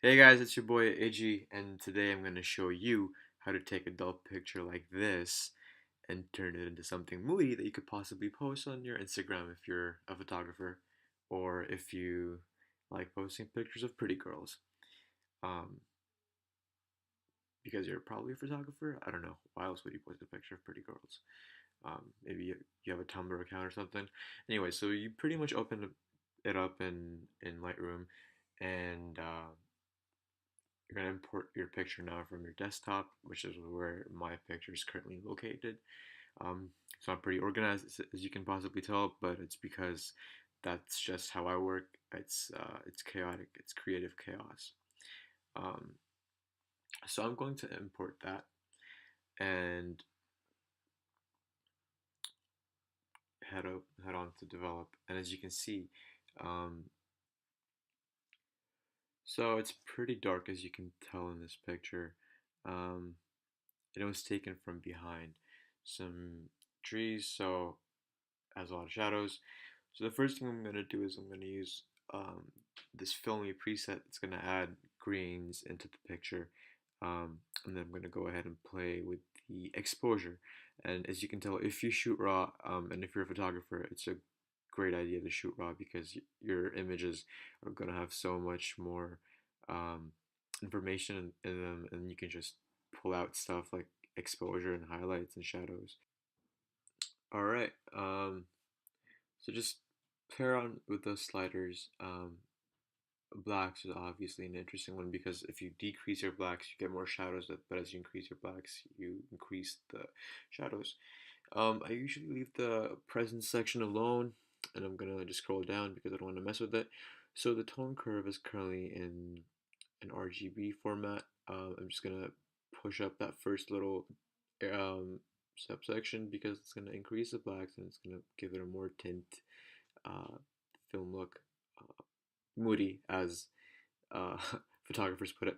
Hey guys, it's your boy Ig, and today I'm going to show you how to take a dull picture like this and turn it into something moody that you could possibly post on your Instagram if you're a photographer, or if you like posting pictures of pretty girls. Um, because you're probably a photographer. I don't know. Why else would you post a picture of pretty girls? Maybe you have a Tumblr account or something. Anyway, so you pretty much open it up in Lightroom, and you're going to import your picture now from your desktop, which is where my picture is currently located. So I'm pretty organized, as you can possibly tell, but it's because that's just how I work. It's chaotic. It's creative chaos. Um, so I'm going to import that and head on to develop. And as you can see, um, so it's pretty dark, as you can tell in this picture. Um, it was taken from behind some trees, so it has a lot of shadows. So the first thing I'm going to do is I'm going to use this filmy preset that's going to add greens into the picture. And then I'm going to go ahead and play with the exposure. And as you can tell, if you shoot raw, and if you're a photographer, it's a great idea to shoot raw because your images are going to have so much more um, information in them, and you can just pull out stuff like exposure and highlights and shadows. All right. So just play around with those sliders. Blacks is obviously an interesting one because if you decrease your blacks, you get more shadows, but as you increase your blacks, you increase the shadows. I usually leave the presence section alone, and I'm gonna just scroll down because I don't want to mess with it. So the tone curve is currently in an RGB format. I'm just gonna push up that first little um, subsection because it's gonna increase the blacks and it's gonna give it a more tint uh, film look, moody, as uh, photographers put it.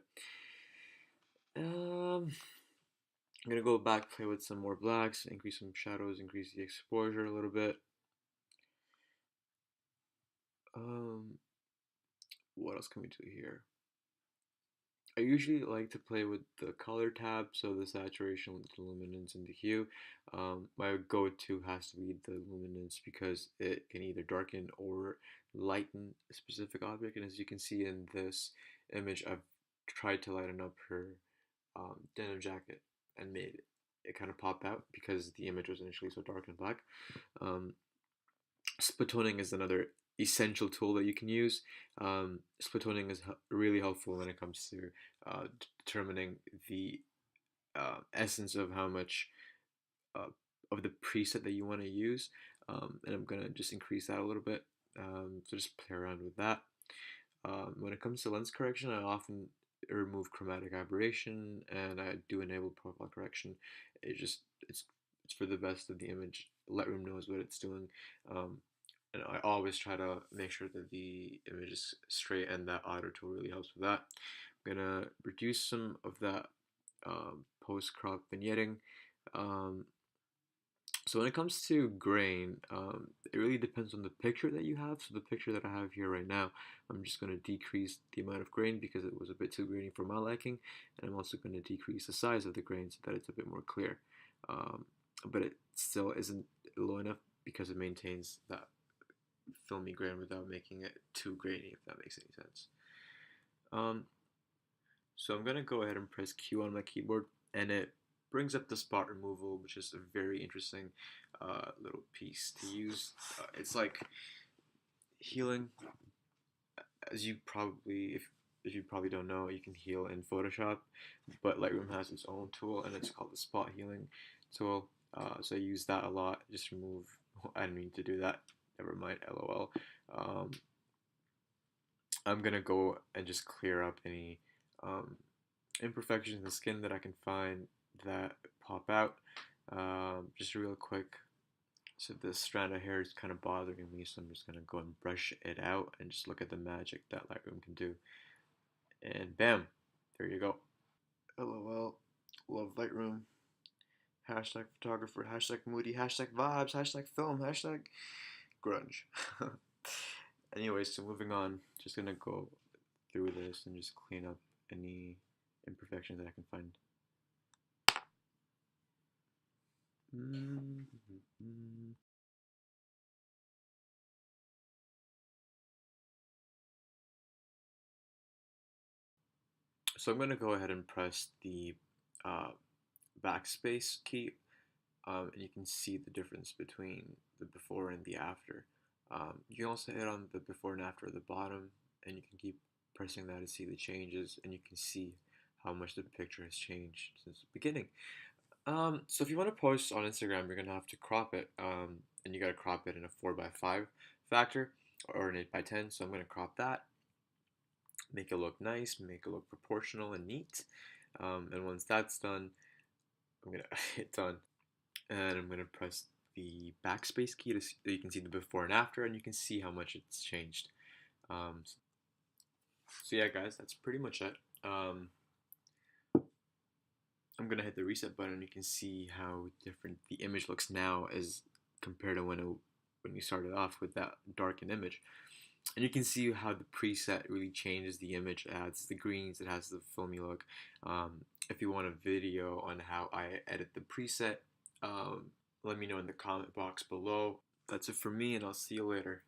I'm gonna go back, play with some more blacks, increase some shadows, increase the exposure a little bit. Um, what else can we do here? I usually like to play with the color tab, so the saturation, the luminance, and the hue. My go-to has to be the luminance because it can either darken or lighten a specific object. And as you can see in this image, I've tried to lighten up her denim jacket and made it kind of pop out because the image was initially so dark and black. Um, Split toning is another essential tool that you can use. Split toning is really helpful when it comes to determining the essence of how much uh, of the preset that you want to use. And I'm gonna just increase that a little bit. So just play around with that. When it comes to lens correction, I often remove chromatic aberration and I do enable profile correction. It's for the best of the image. Lightroom knows what it's doing. And I always try to make sure that the image is straight, and that auto tool really helps with that. I'm gonna reduce some of that post crop vignetting. Um, so when it comes to grain, it really depends on the picture that you have. So the picture that I have here right now, I'm just going to decrease the amount of grain because it was a bit too grainy for my liking, and I'm also going to decrease the size of the grain so that it's a bit more clear. Um, but it still isn't low enough because it maintains that filmy grain without making it too grainy, if that makes any sense. Um, so I'm gonna go ahead and press Q on my keyboard, and it brings up the spot removal, which is a very interesting little piece to use. It's like healing, as you probably, if you probably don't know, you can heal in Photoshop, but Lightroom has its own tool, and it's called the spot healing tool. So I use that a lot. Just remove. I didn't mean to do that. Never mind. LOL. Um, I'm gonna go and just clear up any um, imperfections in the skin that I can find that pop out. Just real quick. So this strand of hair is kind of bothering me, so I'm just gonna go and brush it out and just look at the magic that Lightroom can do. And bam, there you go. LOL, love Lightroom. Hashtag photographer, hashtag moody, hashtag vibes, hashtag film, hashtag grunge. Anyways, so moving on, just gonna go through this and just clean up any imperfections that I can find. So I'm going to go ahead and press the uh, backspace key, and you can see the difference between the before and the after. You can also hit on the before and after at the bottom, and you can keep pressing that to see the changes, and you can see how much the picture has changed since the beginning. So if you want to post on Instagram, you're gonna have to crop it, and you gotta crop it in a 4:5 factor or an 8:10. So I'm gonna crop that, make it look nice, make it look proportional and neat. And once that's done, I'm gonna hit done, and I'm gonna press the backspace key to so you can see the before and after, and you can see how much it's changed. So yeah, guys, that's pretty much it. I'm gonna hit the reset button, and you can see how different the image looks now as compared to when you started off with that darkened image. And you can see how the preset really changes the image. It adds the greens, it has the filmy look. If you want a video on how I edit the preset, let me know in the comment box below. That's it for me, and I'll see you later.